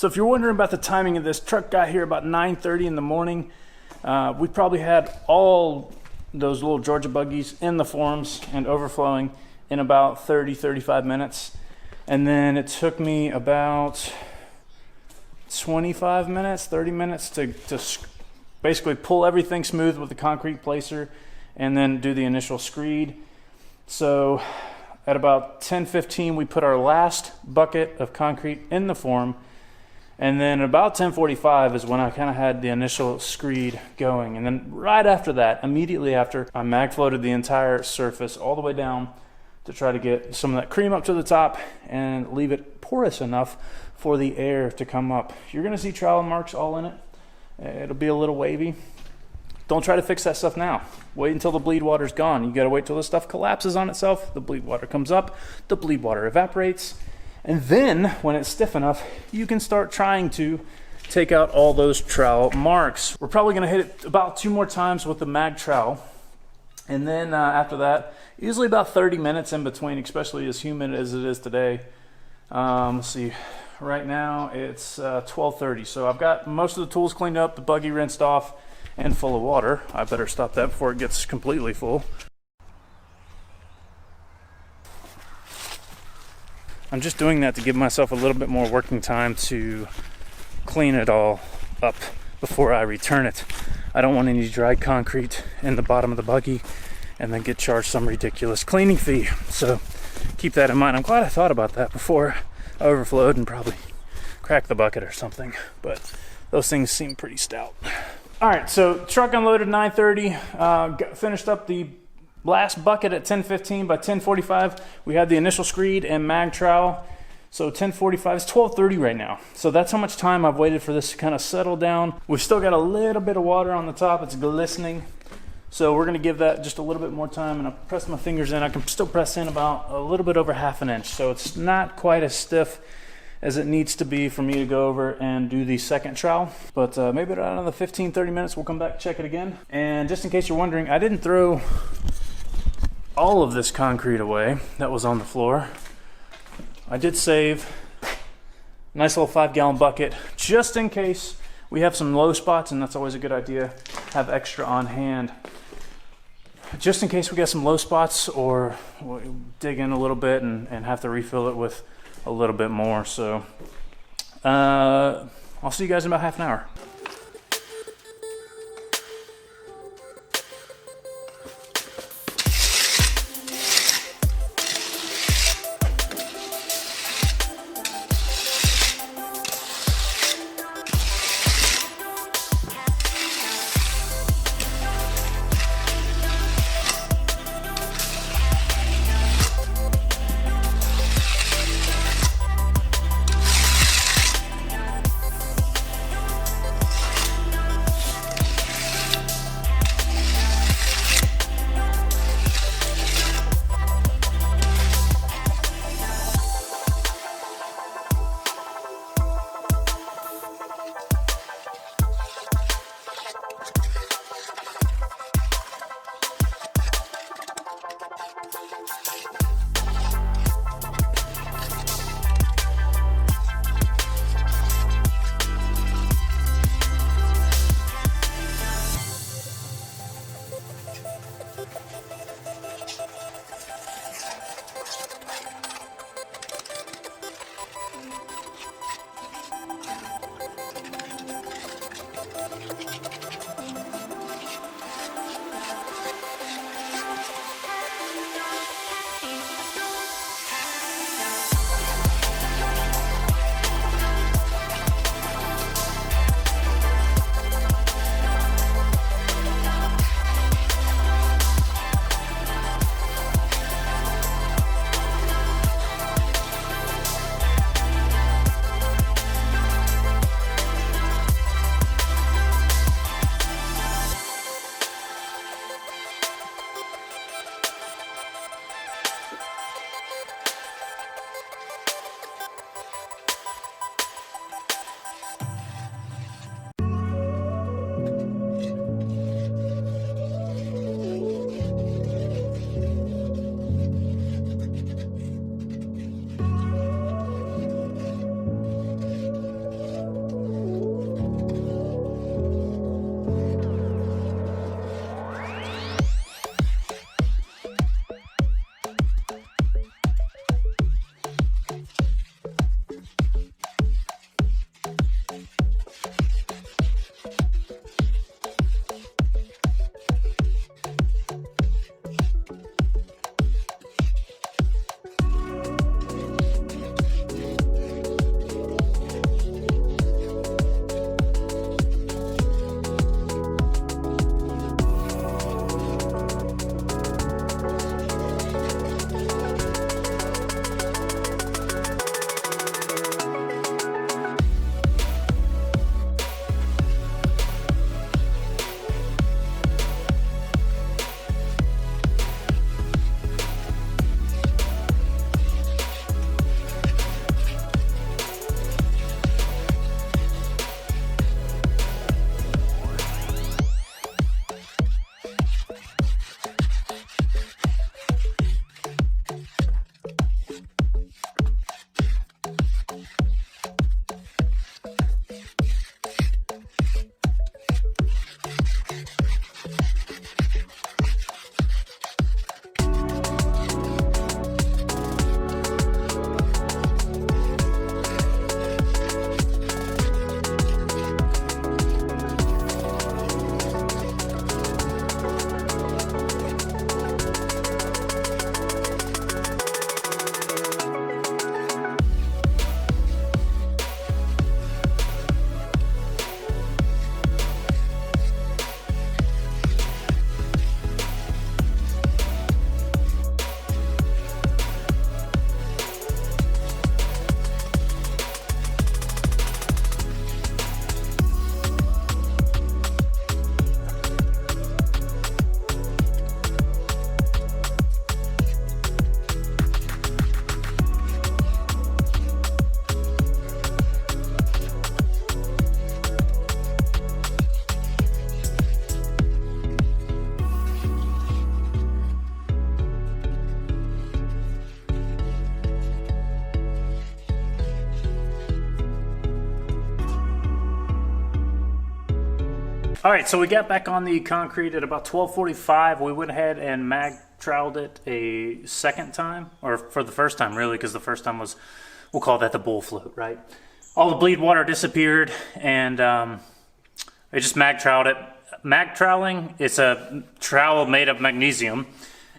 So if you're wondering about the timing of this, truck got here about 9:30 in the morning. We probably had all those little Georgia buggies in the forms and overflowing in about 30-35 minutes. And then it took me about 25 minutes, 30 minutes to basically pull everything smooth with the concrete placer and then do the initial screed. So at about 10:15, we put our last bucket of concrete in the form. And then about 10:45 is when I kind of had the initial screed going. And then right after that, immediately after, I mag floated the entire surface all the way down to try to get some of that cream up to the top and leave it porous enough for the air to come up. You're gonna see trowel marks all in it. It'll be a little wavy. Don't try to fix that stuff now. Wait until the bleed water's gone. You gotta wait till the stuff collapses on itself, the bleed water comes up, the bleed water evaporates, and then when it's stiff enough, you can start trying to take out all those trowel marks. We're probably gonna hit it about 2 more times with the mag trowel. And then after that, usually about 30 minutes in between, especially as humid as it is today. Let's see, right now it's 12:30. So I've got most of the tools cleaned up, the buggy rinsed off and full of water. I better stop that before it gets completely full. I'm just doing that to give myself a little bit more working time to clean it all up before I return it. I don't want any dry concrete in the bottom of the buggy and then get charged some ridiculous cleaning fee. So keep that in mind. I'm glad I thought about that before I overflowed and probably cracked the bucket or something, but those things seem pretty stout. All right, so truck unloaded 9:30, finished up the last bucket at 10:15. By 10:45, we had the initial screed and mag trowel. So 10:45 is 12:30 right now. So that's how much time I've waited for this to kind of settle down. We've still got a little bit of water on the top. It's glistening. So we're gonna give that just a little bit more time, and I press my fingers in. I can still press in about a little bit over 1/2 inch. So it's not quite as stiff as it needs to be for me to go over and do the second trowel. But maybe around another 15-30 minutes, we'll come back, check it again. And just in case you're wondering, I didn't throw all of this concrete away that was on the floor. I did save a nice little 5-gallon bucket just in case we have some low spots, and that's always a good idea, have extra on hand. Just in case we got some low spots or we'll dig in a little bit and have to refill it with a little bit more. So I'll see you guys in about 1/2 hour. All right, so we got back on the concrete at about 12:45. We went ahead and mag troweled it a second time, or for the first time really, because the first time was, we'll call that the bull float, right? All the bleed water disappeared, and I just mag troweled it. Mag troweling, it's a trowel made of magnesium.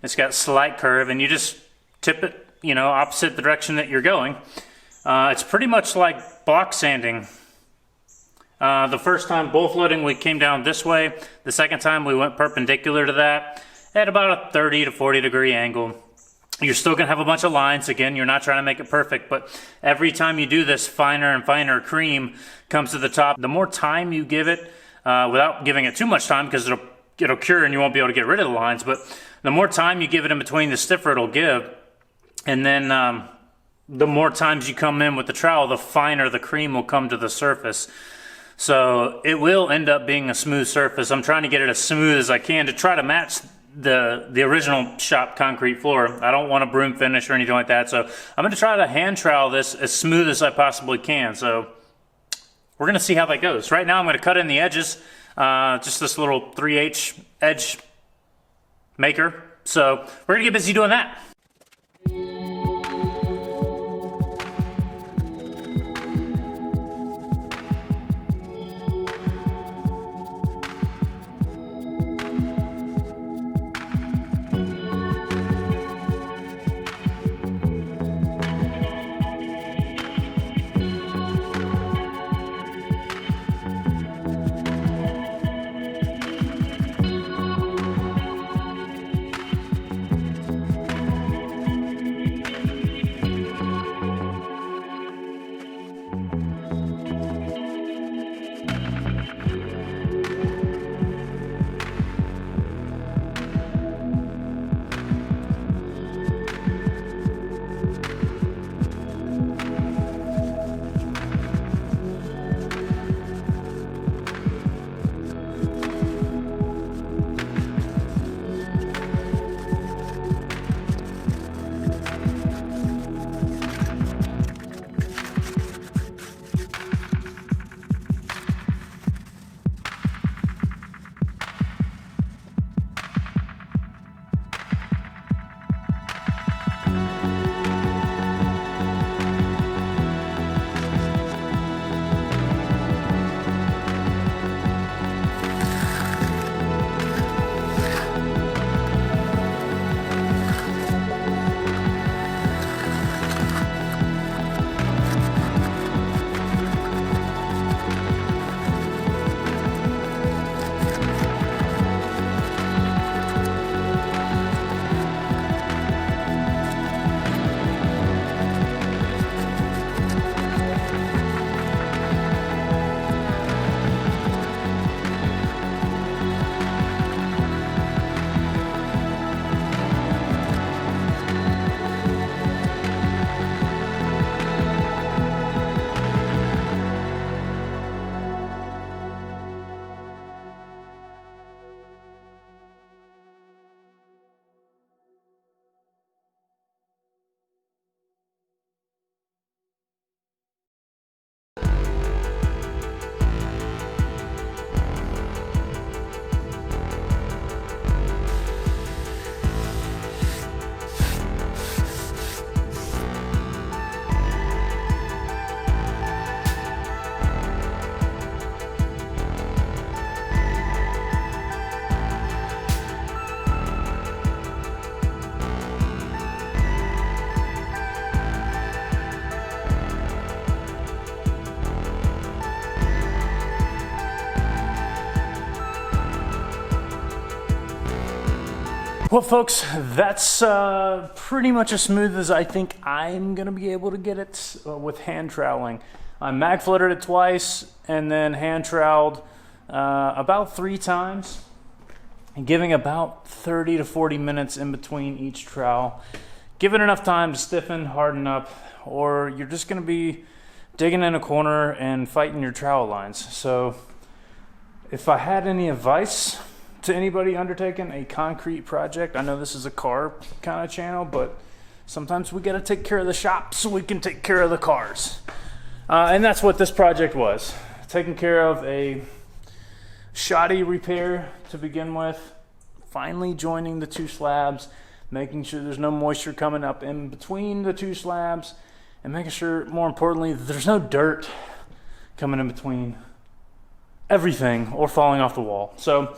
It's got slight curve, and you just tip it, you know, opposite the direction that you're going. It's pretty much like block sanding. The first time bull floating, we came down this way. The second time we went perpendicular to that at about a 30 to 40 degree angle. You're still gonna have a bunch of lines. Again, you're not trying to make it perfect, but every time you do this, finer and finer cream comes to the top. The more time you give it, without giving it too much time, because it'll cure and you won't be able to get rid of the lines, but the more time you give it in between, the stiffer it'll give. And then the more times you come in with the trowel, the finer the cream will come to the surface. So it will end up being a smooth surface. I'm trying to get it as smooth as I can to try to match the original shop concrete floor. I don't want a broom finish or anything like that. So I'm going to try to hand trowel this as smooth as I possibly can. So we're going to see how that goes. Right now I'm going to cut in the edges, just this little 3/8 edge maker. So we're going to get busy doing that. Well, folks, that's pretty much as smooth as I think I'm gonna be able to get it with hand troweling. I mag floated it twice and then hand troweled about 3 times, and giving about 30 to 40 minutes in between each trowel. Give it enough time to stiffen, harden up, or you're just gonna be digging in a corner and fighting your trowel lines. So if I had any advice to anybody undertaking a concrete project, I know this is a car kind of channel, but sometimes we got to take care of the shop so we can take care of the cars. And that's what this project was. Taking care of a shoddy repair to begin with. Finally joining the two slabs, making sure there's no moisture coming up in between the two slabs, and making sure, more importantly, that there's no dirt coming in between everything or falling off the wall. So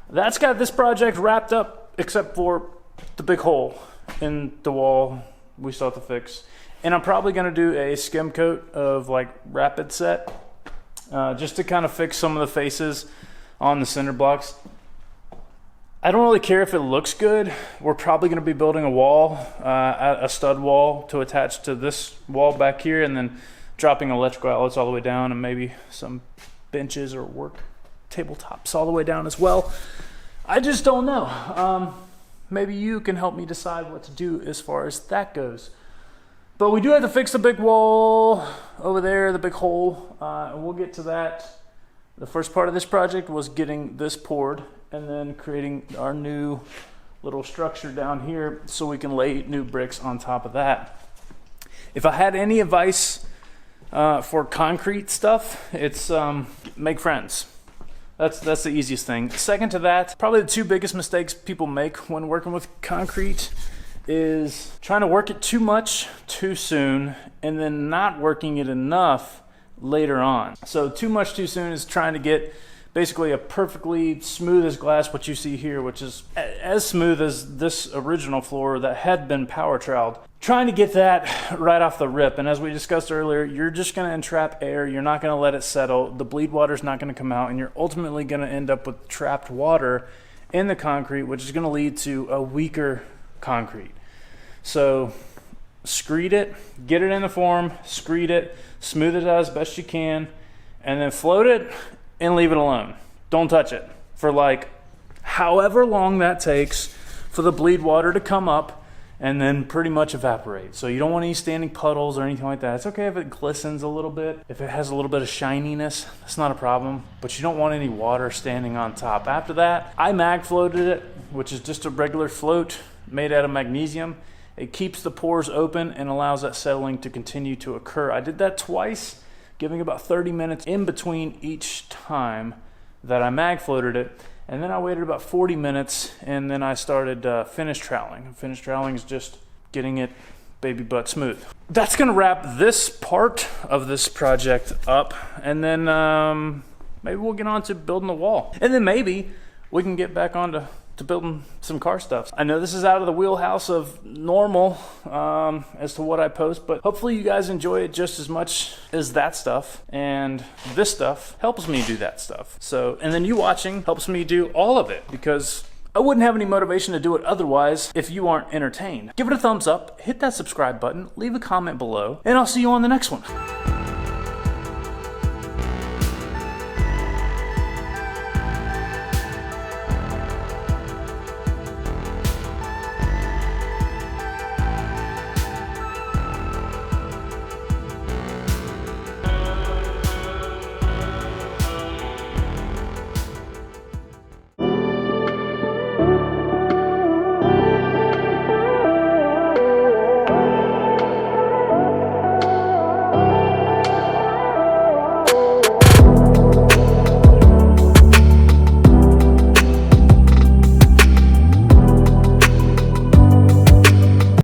that's got this project wrapped up, except for the big hole in the wall we still have to fix. And I'm probably gonna do a skim coat of like rapid set, just to kind of fix some of the faces on the cinder blocks. I don't really care if it looks good. We're probably gonna be building a wall, a stud wall to attach to this wall back here, and then dropping electrical outlets all the way down, and maybe some benches or work tabletops all the way down as well. I just don't know. Maybe you can help me decide what to do as far as that goes. But we do have to fix the big wall over there, the big hole, and we'll get to that. The first part of this project was getting this poured and then creating our new little structure down here so we can lay new bricks on top of that. If I had any advice for concrete stuff, it's make friends. That's the easiest thing. Second to that, probably the two biggest mistakes people make when working with concrete is trying to work it too much too soon and then not working it enough later on. So too much too soon is trying to get basically a perfectly smooth as glass, what you see here, which is as smooth as this original floor that had been power troweled. Trying to get that right off the rip. And as we discussed earlier, you're just gonna entrap air. You're not gonna let it settle. The bleed water is not gonna come out, and you're ultimately gonna end up with trapped water in the concrete, which is gonna lead to a weaker concrete. So screed it, get it in the form, screed it, smooth it out as best you can, and then float it and leave it alone. Don't touch it for like however long that takes for the bleed water to come up and then pretty much evaporate. So you don't want any standing puddles or anything like that. It's okay if it glistens a little bit, if it has a little bit of shininess, that's not a problem, but you don't want any water standing on top. After that, I mag floated it, which is just a regular float made out of magnesium. It keeps the pores open and allows that settling to continue to occur. I did that twice, giving about 30 minutes in between each time that I mag floated it. And then I waited about 40 minutes and then I started finish troweling. Finish troweling is just getting it baby butt smooth. That's gonna wrap this part of this project up, and then maybe we'll get on to building the wall. And then maybe we can get back on to building some car stuff. I know this is out of the wheelhouse of normal as to what I post, but hopefully you guys enjoy it just as much as that stuff, and this stuff helps me do that stuff. So, and then you watching helps me do all of it, because I wouldn't have any motivation to do it otherwise if you aren't entertained. Give it a thumbs up, hit that subscribe button, leave a comment below, and I'll see you on the next one.